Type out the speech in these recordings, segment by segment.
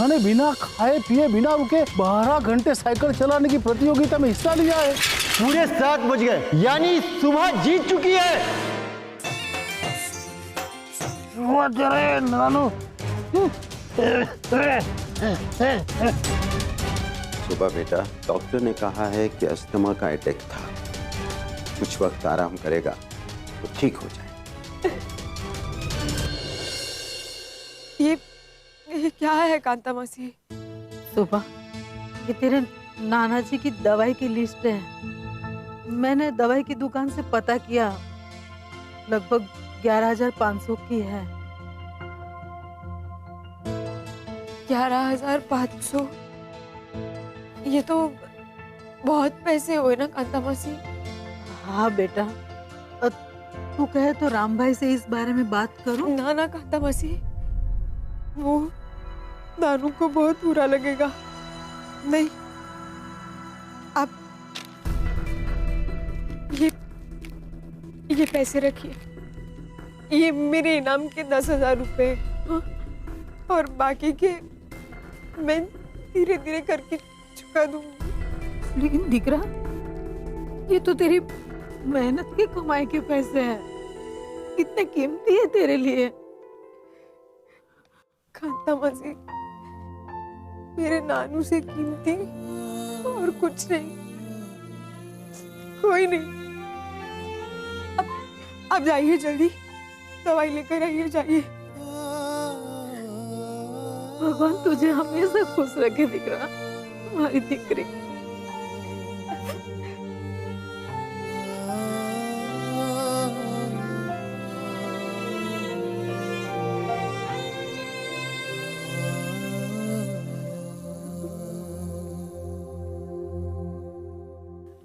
सुबह ने बिना खाए पिए बिना रुके 12 घंटे साइकिल चलाने की प्रतियोगिता में हिस्सा लिया है। पूरे 7 बज गए, यानी सुबह जीत चुकी है। नानू सुबह बेटा, डॉक्टर ने कहा है कि अस्थमा का अटैक था, कुछ वक्त आराम करेगा तो ठीक हो जाए। ये क्या है कांता मौसी? सुबह, ये तेरे नाना जी की दवाई की लिस्ट है। मैंने दवाई की दुकान से पता किया, लगभग 11,500 की है। 11,500? ये तो बहुत पैसे हुए ना कांता मौसी। हाँ बेटा, तू कहे तो राम भाई से इस बारे में बात करूं? ना ना कांता मौसी, वो नानू को बहुत बुरा लगेगा। नहीं, आप ये पैसे रखिए, ये मेरे इनाम के 10,000 रुपए, और बाकी के मैं धीरे धीरे करके चुका दूंगी। लेकिन दिकरा, ये तो तेरी मेहनत की कमाई के पैसे हैं, कितने कीमती है तेरे लिए। कांता मौसी, मेरे नानू से कीमती और कुछ नहीं, कोई नहीं। अब जाइए, जल्दी दवाई लेकर आइए, जाइए। भगवान तुझे हमेशा खुश रखे दिकरा, हमारी दिकरी।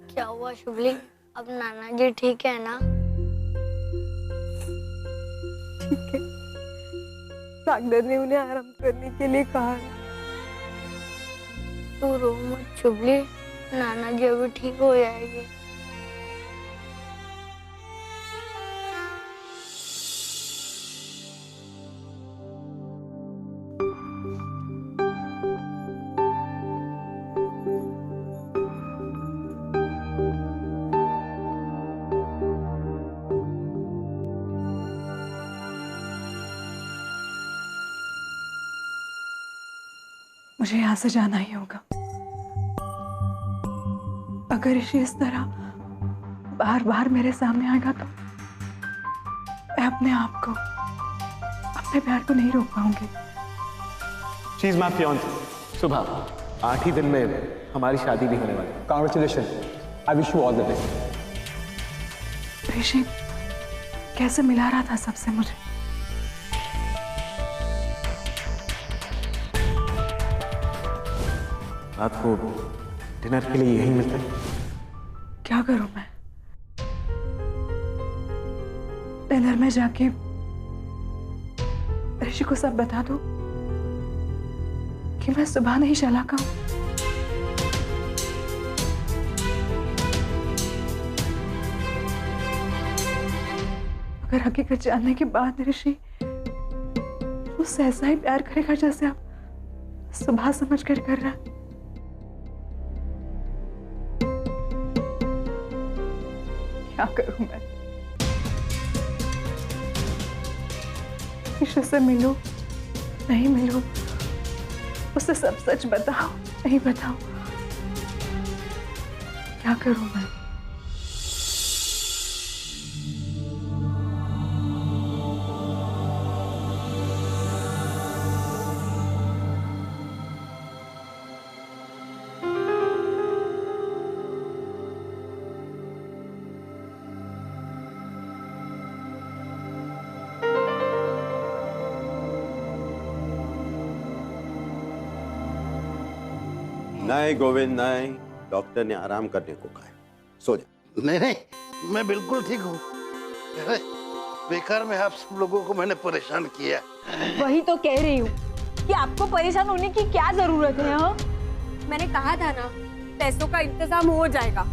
क्या हुआ शुभली, अब नाना जी ठीक है ना? ठीक है, डॉक्टर ने उन्हें आराम करने के लिए कहा है। तू रो मत शुभली, नाना जी अभी ठीक हो जाएंगे। मुझे यहाँ से जाना ही होगा। अगर ऋषि इस तरह बार बार मेरे सामने आएगा तो मैं अपने आप को, अपने प्यार को नहीं रोक पाऊंगी। She is my fiancée। सुबह 8 ही दिन में हमारी शादी भी होने वाली है। Congratulations, I wish you all the best। ऋषि कैसे मिला रहा था सबसे मुझे। रात को डिनर के लिए यहीं मिलते हैं। क्या करूं मैं? डिनर में जाके ऋषि को सब बता दूं कि मैं सुबह नहीं चालाक हूं। अगर हकीकत जानने के बाद ऋषि मुझसे ऐसा ही प्यार करेगा जैसे आप सुबह समझ कर रहा है, क्या करूं मैं? ऋषि से मिलूं, नहीं मिलूं, उसे सब सच बताओ, नहीं बताओ, क्या करूं मैं? नहीं गोविंद नहीं, डॉक्टर ने आराम करने को कहा है, सो जा। नहीं नहीं, मैं बिल्कुल ठीक हूँ। बेकार में आप सब लोगों को मैंने परेशान किया। वही तो कह रही हूँ कि आपको परेशान होने की क्या जरूरत है। हाँ, मैंने कहा था ना, पैसों का इंतजाम हो जाएगा।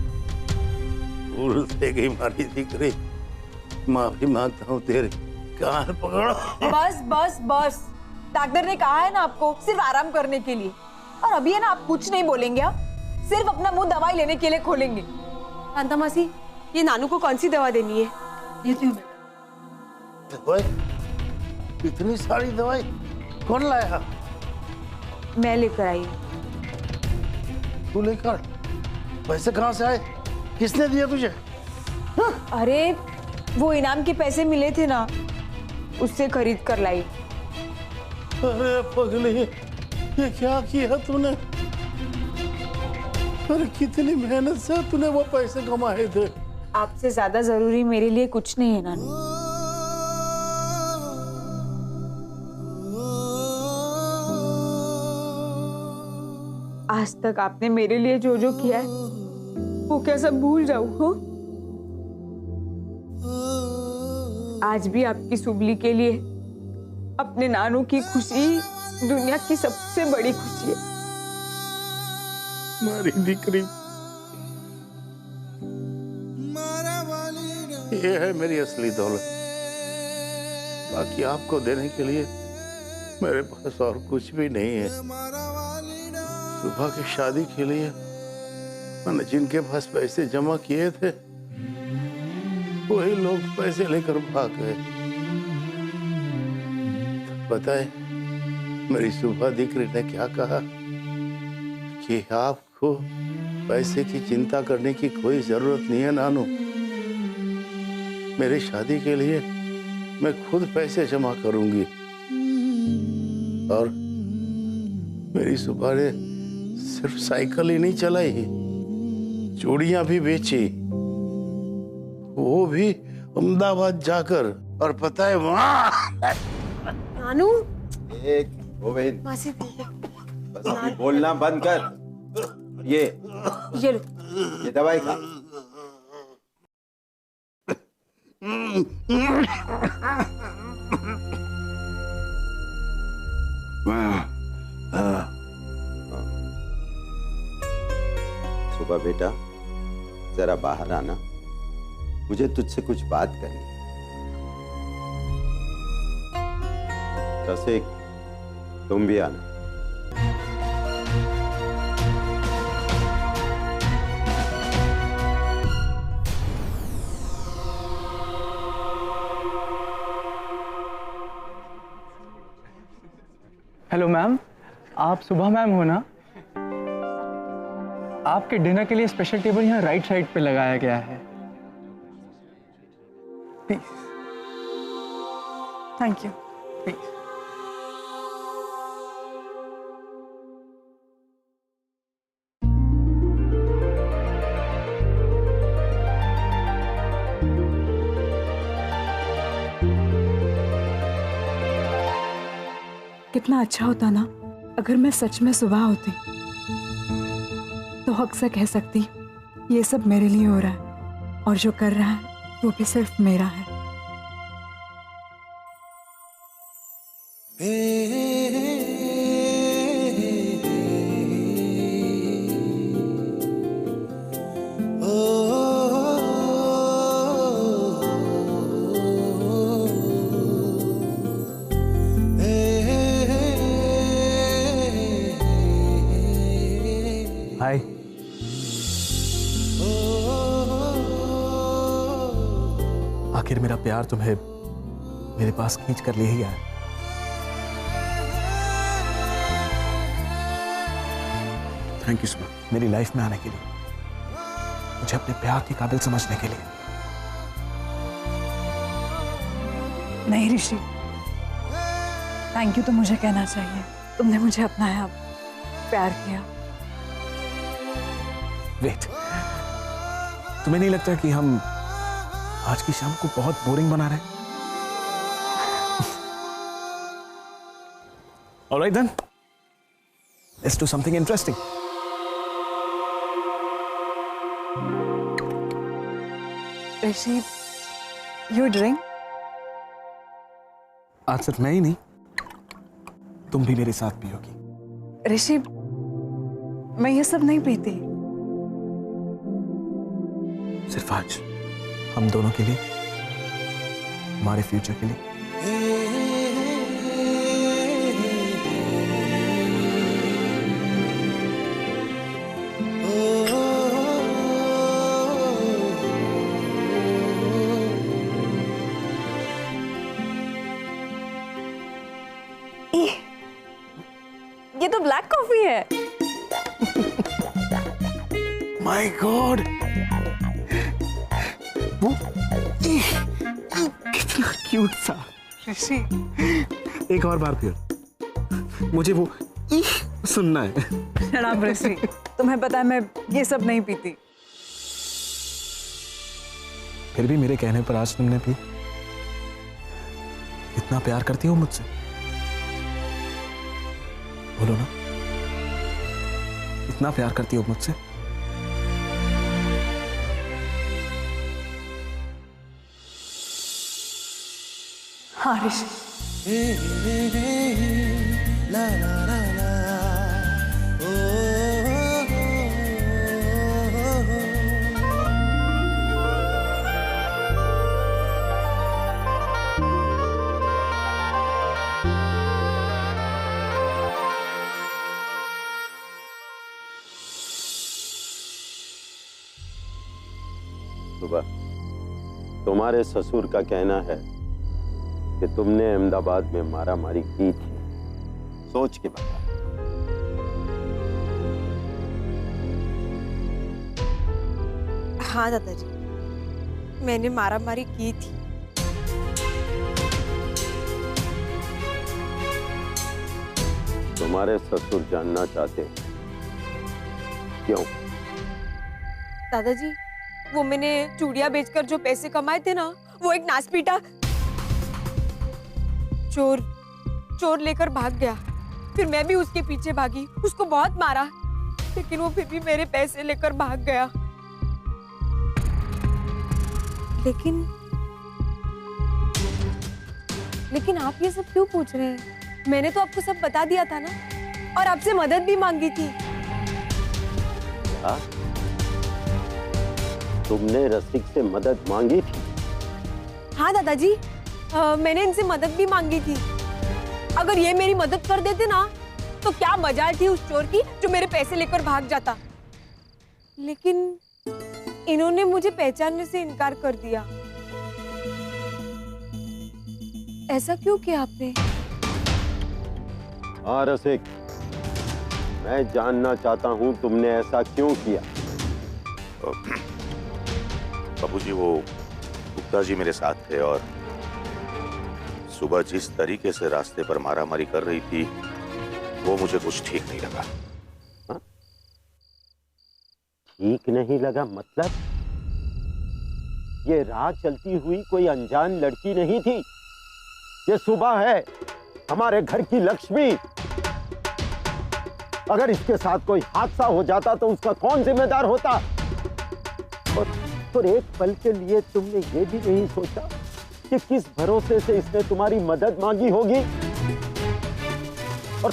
भूल से गई मारी दिकरी, माफी मांगता हूँ तेरे कान पकड़ो। बस बस बस, डॉक्टर ने कहा है ना आपको सिर्फ आराम करने के लिए, और अभी है ना आप कुछ नहीं बोलेंगे, आप सिर्फ अपना मुंह दवाई लेने के लिए खोलेंगे। कांता मासी, ये नानू को कौन सी दवा देनी है? ये तो दवाई? इतनी सारी दवाई कौन लाया? मैं लेकर आई। तू लेकर? पैसे कहाँ से आए? किसने दिया तुझे? अरे वो इनाम के पैसे मिले थे ना, उससे खरीद कर लाई। अरे पगली, ये क्या किया तूने? अरे कितनी मेहनत से तूने वो पैसे कमाए थे। आपसे ज्यादा जरूरी मेरे लिए कुछ नहीं है नानू। आज तक आपने मेरे लिए जो जो किया है वो क्या सब भूल जाऊं? हो आज भी आपकी सुबली के लिए अपने नानू की खुशी दुनिया की सबसे बड़ी खुशी है। मारी दीकरी, ये है मेरी असली दौलत। बाकी आपको देने के लिए मेरे पास और कुछ भी नहीं है। सुबह की शादी के लिए मैंने जिनके पास पैसे जमा किए थे वही लोग पैसे लेकर भाग गए। बताए मेरी सुबह दीकरी ने क्या कहा कि आपको पैसे की चिंता करने की कोई जरूरत नहीं है नानू। मेरी शादी के लिए मैं खुद पैसे जमा करूंगी। और मेरी सुबह ने सिर्फ साइकिल ही नहीं चलाई, चूड़ियां भी बेची, वो भी अहमदाबाद जाकर। और पता है वहां नानू, एक गोविंद, मासी बस अभी बोलना बंद कर। ये लो, ये दवाई खा। सुबह बेटा जरा बाहर आना, मुझे तुझसे कुछ बात करनी है। रसिक, तुम भी आना। हेलो मैम, आप सुबह मैम हो ना? आपके डिनर के लिए स्पेशल टेबल यहाँ राइट साइड पे लगाया गया है। प्लीज। Thank you. प्लीज। कितना अच्छा होता ना अगर मैं सच में सुबह होती तो हक से कह सकती ये सब मेरे लिए हो रहा है और जो कर रहा है वो भी सिर्फ मेरा है। हाय। आखिर मेरा प्यार तुम्हें मेरे पास खींच कर ले ही आया। थैंक यू सुबह, मेरी लाइफ में आने के लिए, मुझे अपने प्यार के काबिल समझने के लिए। नहीं ऋषि, थैंक यू तो मुझे कहना चाहिए। तुमने मुझे अपनाया, प्यार किया। वेट, तुम्हें नहीं लगता कि हम आज की शाम को बहुत बोरिंग बना रहे हैं? All right then, let's do something interesting. Rishi, you drink? आज सिर्फ मैं ही नहीं, तुम भी मेरे साथ पियोगी। ऋषि, मैं ये सब नहीं पीती। सिर्फ आज हम दोनों के लिए, हमारे फ्यूचर के लिए। ब्लैक कॉफी है। माय गॉड, वो कितना क्यूट सा। ऋषि, एक और बार फिर मुझे वो सुनना है। शराब ऋषि, तुम्हें पता है मैं ये सब नहीं पीती। फिर भी मेरे कहने पर आज तुमने पी। इतना प्यार करती हो मुझसे? बोलो ना, इतना प्यार करती हो मुझसे? हाँ ऋषि। सुबह तुम्हारे ससुर का कहना है कि तुमने अहमदाबाद में मारामारी की थी। सोच के बता। हाँ दादाजी, मैंने मारामारी की थी। तुम्हारे ससुर जानना चाहते हैं क्यों? दादाजी, वो मैंने चूड़ियां बेचकर जो पैसे कमाए थे ना, वो एक नासपीटा चोर लेकर भाग गया। फिर मैं भी उसके पीछे भागी, उसको बहुत मारा, लेकिन वो फिर भी मेरे पैसे लेकर भाग गया। लेकिन आप ये सब क्यों पूछ रहे हैं? मैंने तो आपको सब बता दिया था ना, और आपसे मदद भी मांगी थी। हाँ? तुमने रसिक से मदद मांगी थी? हाँ दादाजी, मैंने इनसे मदद भी मांगी थी। अगर ये मेरी मदद कर देते ना, तो क्या मजाल थी उस चोर की जो मेरे पैसे लेकर भाग जाता। लेकिन इन्होंने मुझे पहचानने से इनकार कर दिया। ऐसा क्यों किया आपने? हाँ रसिक, मैं जानना चाहता हूँ तुमने ऐसा क्यों किया। बाबूजी, वो गुप्ता जी मेरे साथ थे और सुबह जिस तरीके से रास्ते पर मारामारी कर रही थी, वो मुझे कुछ ठीक नहीं लगा। हा? ठीक नहीं लगा मतलब? ये राह चलती हुई कोई अनजान लड़की नहीं थी। ये सुबह है, हमारे घर की लक्ष्मी। अगर इसके साथ कोई हादसा हो जाता तो उसका कौन जिम्मेदार होता? और एक पल के लिए तुमने ये भी नहीं सोचा कि किस भरोसे से इसने तुम्हारी मदद मांगी होगी, और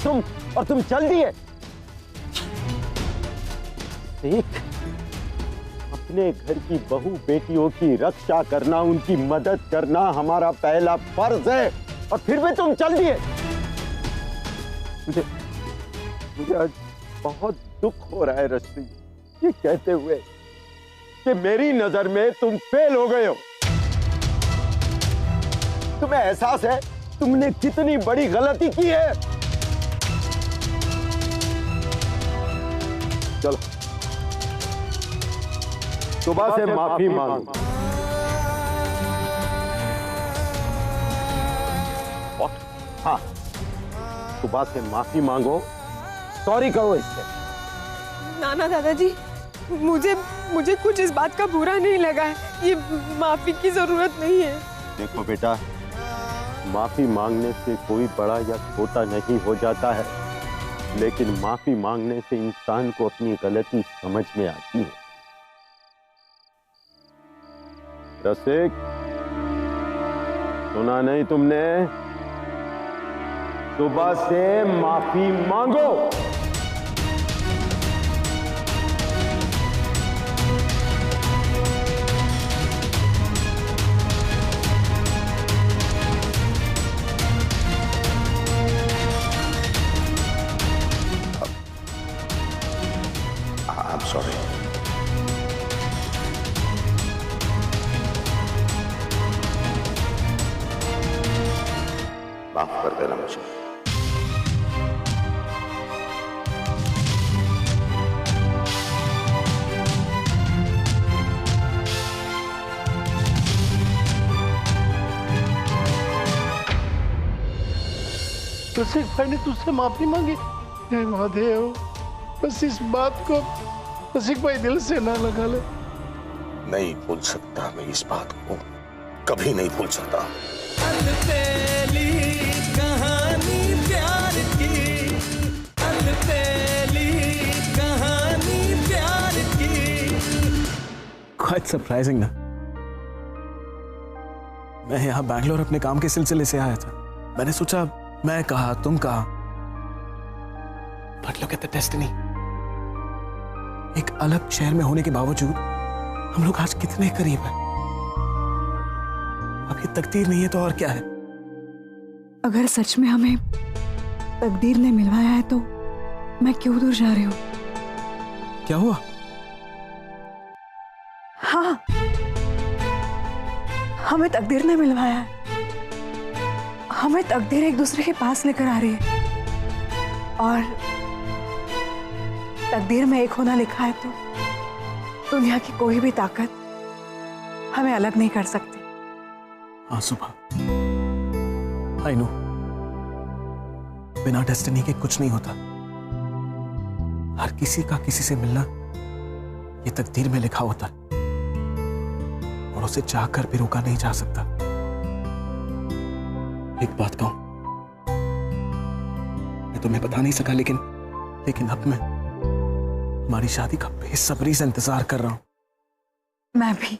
तुम चल दिए। देख, अपने घर की बहू बेटियों की रक्षा करना, उनकी मदद करना हमारा पहला फर्ज है, और फिर भी तुम चल दिए। मुझे आज बहुत दुख हो रहा है रश्मि, ये कहते हुए कि मेरी नजर में तुम फेल हो गए हो। तुम्हें एहसास है तुमने कितनी बड़ी गलती की है? चलो, सुबह से माफी मांगो। हाँ, सुबह से माफी मांगो, सॉरी कहो इससे। ना दादाजी, मुझे कुछ इस बात का बुरा नहीं लगा है। ये माफी की जरूरत नहीं है। देखो बेटा, माफी मांगने से कोई बड़ा या छोटा नहीं हो जाता है, लेकिन माफी मांगने से इंसान को अपनी गलती समझ में आती है। रसिक, सुना नहीं तुमने? सुबह से माफी मांगो। I'm sorry. माफ कर देना मुझे। रसिक भाई ने तुझसे माफी मांगी। हे महादेव, बस इस बात को रसिक भाई दिल से ना लगा ले। नहीं भूल सकता मैं इस बात को, कभी नहीं भूल सकता। अलबेली कहानी प्यार की, अलबेली कहानी प्यार की। क्वाइट सरप्राइजिंग ना। मैं यहाँ बैंगलोर अपने काम के सिलसिले से आया था। मैंने सोचा मैं कहा तुम कहा, but look at the destiny. एक अलग शहर में होने के बावजूद हम लोग आज कितने करीब हैं। अब ये तकदीर नहीं है तो और क्या है? अगर सच में हमें तकदीर ने मिलवाया है तो मैं क्यों दूर जा रही हूँ? क्या हुआ? हाँ, हमें तकदीर ने मिलवाया है। हमें तकदीर एक दूसरे के पास लेकर आ रही है, और तकदीर में एक होना लिखा है तो दुनिया की कोई भी ताकत हमें अलग नहीं कर सकती। हाँ सुबह, आई नो, बिना डेस्टिनी के कुछ नहीं होता। हर किसी का किसी से मिलना ये तकदीर में लिखा होता है, और उसे चाहकर भी रोका नहीं जा सकता। एक बात कहूं, मैं तुम्हें बता नहीं सका, लेकिन अब मैं हमारी शादी का बेसब्री से इंतजार कर रहा हूं। मैं भी।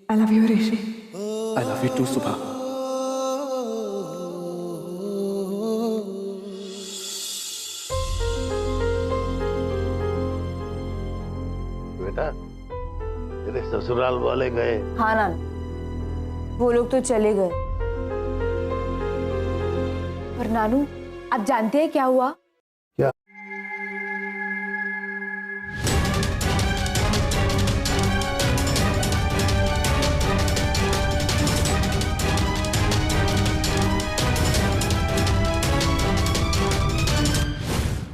I love you, Rishi. I love you too, सुबह। बेटा, तेरे ससुराल वाले गए? हाँ नाना, वो लोग तो चले गए। पर नानू, आप जानते हैं क्या हुआ? क्या?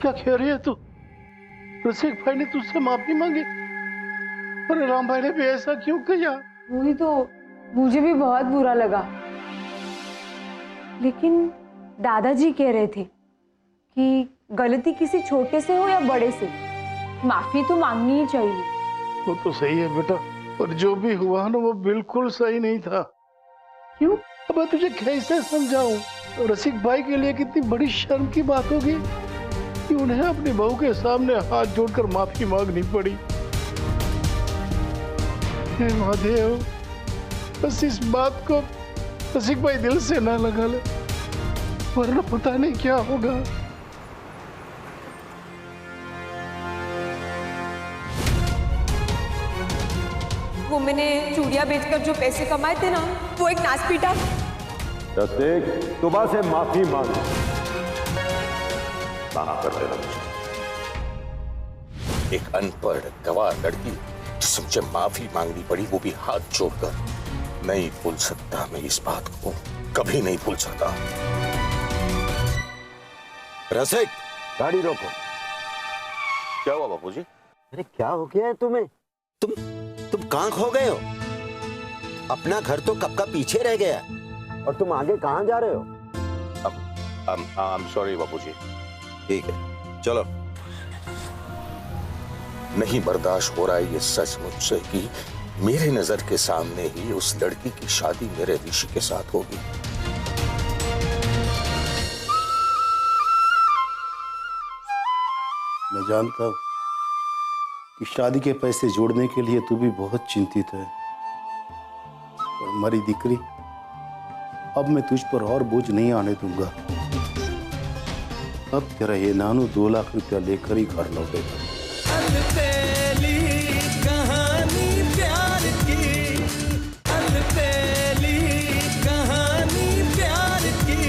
क्या कह रही है तू? रसिक भाई ने तुझसे माफी मांगी? अरे राम भाई ने भी ऐसा क्यों किया? वही तो, मुझे भी बहुत बुरा लगा। लेकिन दादाजी कह रहे थे कि गलती किसी छोटे से हो या बड़े से, माफी तो मांगनी ही चाहिए। वो तो सही है बेटा, पर जो भी हुआ ना वो बिल्कुल सही नहीं था। क्यों? अब मैं तुझे कैसे समझाऊं? रसिक भाई के लिए कितनी बड़ी शर्म की बात होगी कि उन्हें अपनी बहू के सामने हाथ जोड़कर माफी मांगनी पड़ी। हे महादेव, बस इस बात को रसिक भाई दिल से ना लगा ले, वरना पता नहीं क्या होगा। वो मैंने चूड़ियां बेचकर जो पैसे कमाए थे ना, वो एक नास पीटा। रसिक, सुबह से माफी मांग। माफ कर देना मुझे। एक अनपढ़ गवार लड़की जिसे मुझे माफी मांगनी पड़ी, वो भी हाथ जोड़कर। नहीं भूल सकता मैं इस बात को, कभी नहीं भूल सकता। रसिक, गाड़ी रोको। क्या हुआ बापूजी? अरे क्या हो गया है तुम्हें? तुम कहां खो गए हो? अपना घर तो कब का पीछे रह गया, और तुम आगे कहां जा रहे हो? I'm sorry बापूजी। ठीक है, चलो। नहीं बर्दाश्त हो रहा है ये सच मुझसे कि मेरे नजर के सामने ही उस लड़की की शादी मेरे ऋषि के साथ होगी। मैं जानता हूं कि शादी के पैसे जोड़ने के लिए तू भी बहुत चिंतित है, और हमारी दिकरी, अब मैं तुझ पर और बोझ नहीं आने दूंगा। अब तेरा ये नानू 2 लाख रुपया लेकर ही घर लौटेगा। अलबेली कहानी प्यार की, अलबेली कहानी प्यार की।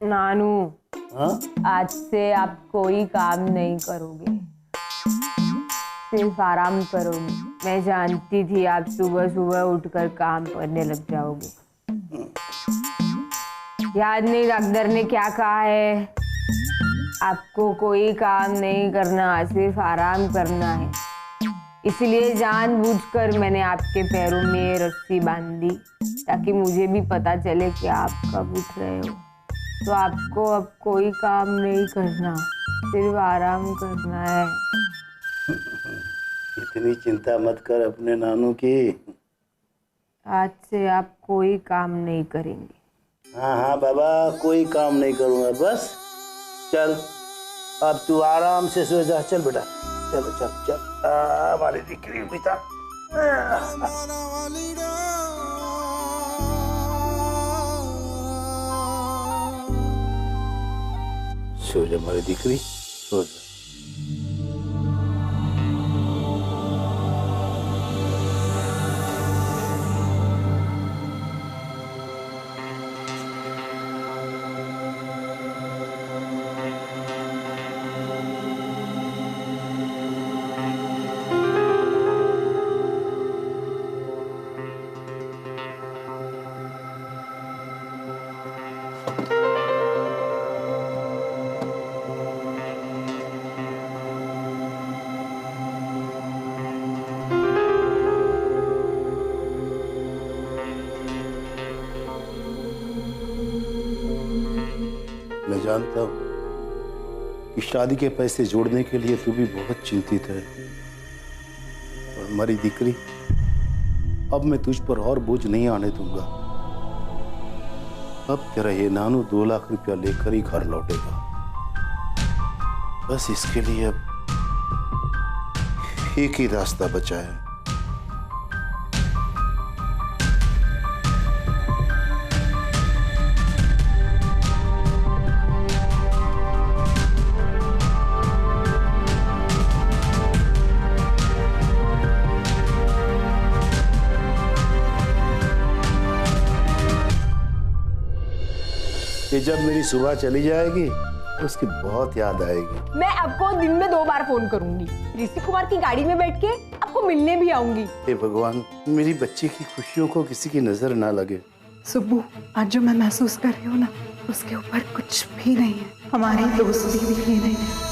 नानू, हाँ? आज से आप कोई काम नहीं करोगे, सिर्फ आराम करोगे। मैं जानती थी आप सुबह सुबह उठकर काम करने लग जाओगे। याद नहीं डॉक्टर ने क्या कहा है? आपको कोई काम नहीं करना, सिर्फ आराम करना है। इसलिए जानबूझकर मैंने आपके पैरों में रस्सी बांध दी, ताकि मुझे भी पता चले कि आप कब उठ रहे हो। तो आपको अब कोई काम नहीं करना, सिर्फ आराम करना है। इतनी चिंता मत कर अपने नानू की। आज से आप कोई काम नहीं करेंगे। हाँ हाँ बाबा, कोई काम नहीं करूँगा, बस चल अब तू आराम से सो जा। चल बेटा, चल चल चल। हमारी दिकरी बेटा, सो जा हमारी दिकरी, सो जा। मैं जानता हूँ कि शादी के पैसे जोड़ने के लिए तू भी बहुत चिंतित है। और हमारी दिकरी, अब मैं तुझ पर और बोझ नहीं आने दूंगा। अब तेरा ये नानू 2 लाख रुपया लेकर ही घर लौटेगा। बस इसके लिए अब एक ही रास्ता बचा है। कि जब मेरी सुबह चली जाएगी उसकी बहुत याद आएगी। मैं आपको दिन में 2 बार फोन करूंगी। ऋषि कुमार की गाड़ी में बैठ के आपको मिलने भी आऊंगी। हे भगवान, मेरी बच्ची की खुशियों को किसी की नजर ना लगे। सुब्बू, आज जो मैं महसूस कर रही हूँ ना, उसके ऊपर कुछ भी नहीं है। हमारी दोस्ती भी नहीं है।